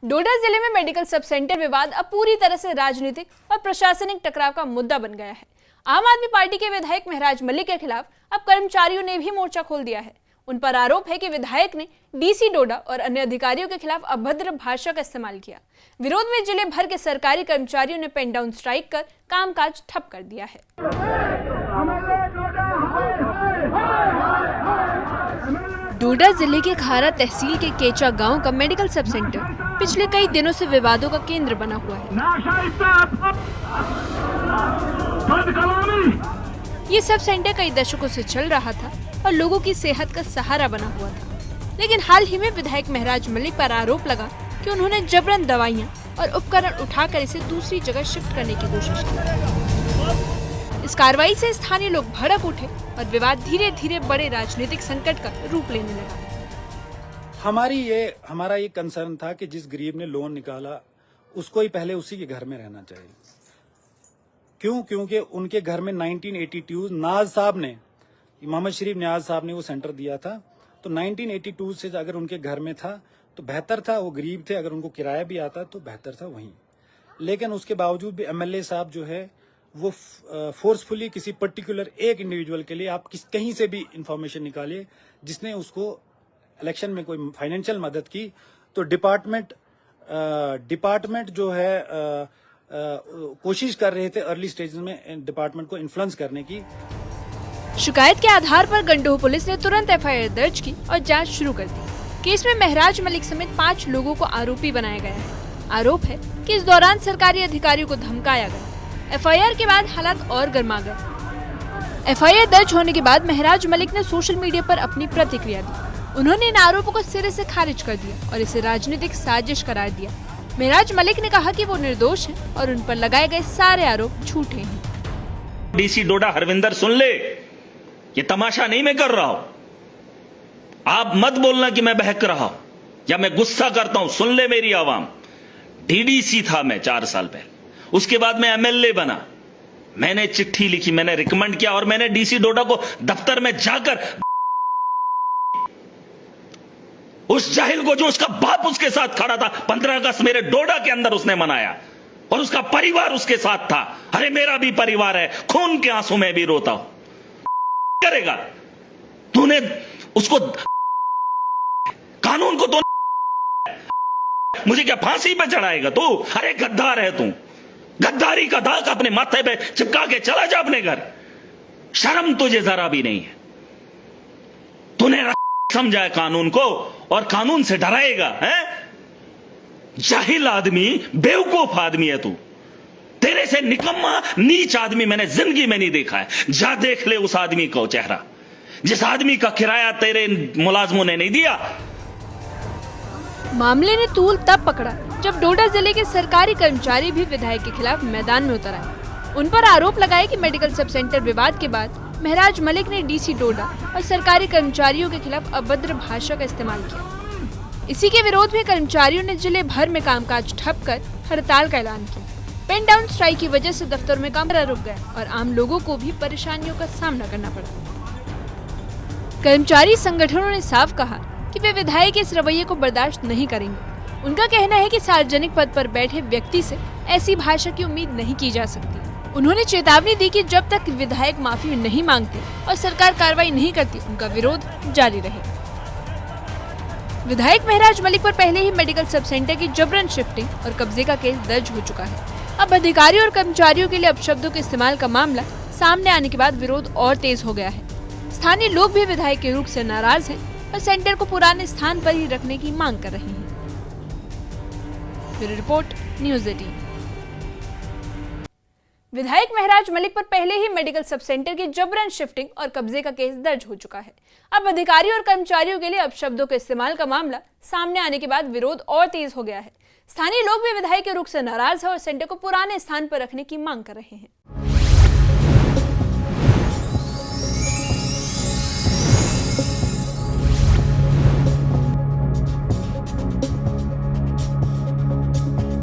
डोडा जिले में medical sub centre विवाद अब पूरी तरह से राजनीतिक और प्रशासनिक टकराव का मुद्दा बन गया है। आम आदमी पार्टी के विधायक महराज मलिक के खिलाफ अब कर्मचारियों ने भी मोर्चा खोल दिया है। उन पर आरोप है कि विधायक ने डीसी डोडा और अन्य अधिकारियों के खिलाफ अभद्र भाषा का इस्तेमाल किया। विरोध में जिले भर के सरकारी कर्मचारियों ने पेन डाउन स्ट्राइक कर कामकाज ठप कर दिया है। डोडा जिले के खारा तहसील के केचा गांव का मेडिकल सब सेंटर पिछले कई दिनों से विवादों का केंद्र बना हुआ है। ये सब सेंटर कई दशकों से चल रहा था और लोगों की सेहत का सहारा बना हुआ था, लेकिन हाल ही में विधायक महराज मलिक पर आरोप लगा कि उन्होंने जबरन दवाइयां और उपकरण उठाकर इसे दूसरी जगह शिफ्ट करने की कोशिश की। इस कार्रवाई से स्थानीय लोग भड़क उठे और विवाद धीरे धीरे बड़े राजनीतिक संकट का रूप लेने लगा। हमारा ये कंसर्न था कि जिस गरीब ने लोन निकाला उसको ही पहले उसी के घर में रहना चाहिए। क्योंकि उनके घर में 1982 नाज साहब ने, मोहम्मद शरीफ न्याज साहब ने वो सेंटर दिया था, तो 1982 से अगर उनके घर में था तो बेहतर था। वो गरीब थे, अगर उनको किराया भी आता तो बेहतर था वहीं। लेकिन उसके बावजूद भी एमएलए साहब जो है वो फोर्सफुली किसी पर्टिकुलर एक इंडिविजुअल के लिए, आप कहीं से भी इंफॉर्मेशन निकालिए जिसने उसको इलेक्शन में कोई फाइनेंशियल मदद की, तो डिपार्टमेंट जो है कोशिश कर रहे थे अर्ली स्टेज में डिपार्टमेंट को इन्फ्लुएंस करने की। शिकायत के आधार पर गंडोह पुलिस ने तुरंत एफआईआर दर्ज की और जांच शुरू कर दी। केस में महराज मलिक समेत 5 लोगों को आरोपी बनाया गया है। आरोप है कि इस दौरान सरकारी अधिकारियों को धमकाया गया। एफआईआर के बाद हालात और गर्मा गए। एफआईआर दर्ज होने के बाद महराज मलिक ने सोशल मीडिया पर अपनी प्रतिक्रिया दी। उन्होंने इन आरोपों को सिरे से खारिज कर दिया और इसे राजनीतिक साजिश करार दिया। महराज मलिक ने कहा कि वो निर्दोष हैं और उन पर लगाए गए सारे आरोप झूठे हैं। डीसी डोडा हरविंदर सुन ले, ये तमाशा नहीं मैं कर रहा हूं। आप मत बोलना कि मैं बहक रहा हूं या मैं गुस्सा करता हूं। सुन ले मेरी आवाम, डीडीसी था मैं 4 साल पहले, उसके बाद मैं एमएलए बना। मैंने चिट्ठी लिखी, मैंने रिकमेंड किया और मैंने डीसी डोडा को दफ्तर में जाकर उस जाहिल को, जो उसका बाप उसके साथ खड़ा था, 15 अगस्त मेरे डोडा के अंदर उसने मनाया और उसका परिवार उसके साथ था। अरे मेरा भी परिवार है, खून के आंसू में भी रोता हूं। करेगा तूने उसको, कानून को तो मुझे क्या फांसी पे चढ़ाएगा तू? अरे गद्दार है तू, गद्दारी का दाग अपने माथे पे चिपका के चला जा अपने घर। शर्म तुझे जरा भी नहीं है। तूने समझा है कानून को और कानून से डराएगा है? जाहिल आदमी, बेवकूफ आदमी है तू। तेरे से निकम्मा नीच आदमी मैंने जिंदगी में नहीं देखा है। जा देख ले उस आदमी को चेहरा, जिस आदमी का किराया तेरे मुलाजमों ने नहीं दिया। मामले ने तूल तब पकड़ा जब डोडा जिले के सरकारी कर्मचारी भी विधायक के खिलाफ मैदान में उतर आए। उन पर आरोप लगाए कि मेडिकल सब सेंटर विवाद के बाद महराज मलिक ने डीसी डोडा और सरकारी कर्मचारियों के खिलाफ अभद्र भाषा का इस्तेमाल किया। इसी के विरोध में कर्मचारियों ने जिले भर में कामकाज ठप कर हड़ताल का ऐलान किया। पेन डाउन स्ट्राइक की वजह से दफ्तर में काम रुक गया और आम लोगों को भी परेशानियों का सामना करना पड़ा। कर्मचारी संगठनों ने साफ कहा कि वे विधायक के इस रवैये को बर्दाश्त नहीं करेंगे। उनका कहना है कि सार्वजनिक पद पर बैठे व्यक्ति से ऐसी भाषा की उम्मीद नहीं की जा सकती। उन्होंने चेतावनी दी कि जब तक विधायक माफी नहीं मांगते और सरकार कार्रवाई नहीं करती, उनका विरोध जारी रहेगा। विधायक महराज मलिक पर पहले ही मेडिकल सब सेंटर की जबरन शिफ्टिंग और कब्जे का केस दर्ज हो चुका है। अब अधिकारियों और कर्मचारियों के लिए अपशब्दों के इस्तेमाल का मामला सामने आने के बाद विरोध और तेज हो गया है। स्थानीय लोग भी विधायक के रुख से नाराज हैं और सेंटर को पुराने स्थान पर ही रखने की मांग कर रहे हैं। Bureau report, news 18। विधायक महराज मलिक पर पहले ही मेडिकल सब सेंटर की जबरन शिफ्टिंग और कब्जे का केस दर्ज हो चुका है। अब अधिकारियों और कर्मचारियों के लिए अपशब्दों के इस्तेमाल का मामला सामने आने के बाद विरोध और तेज हो गया है। स्थानीय लोग भी विधायक के रुख से नाराज है और सेंटर को पुराने स्थान पर रखने की मांग कर रहे हैं।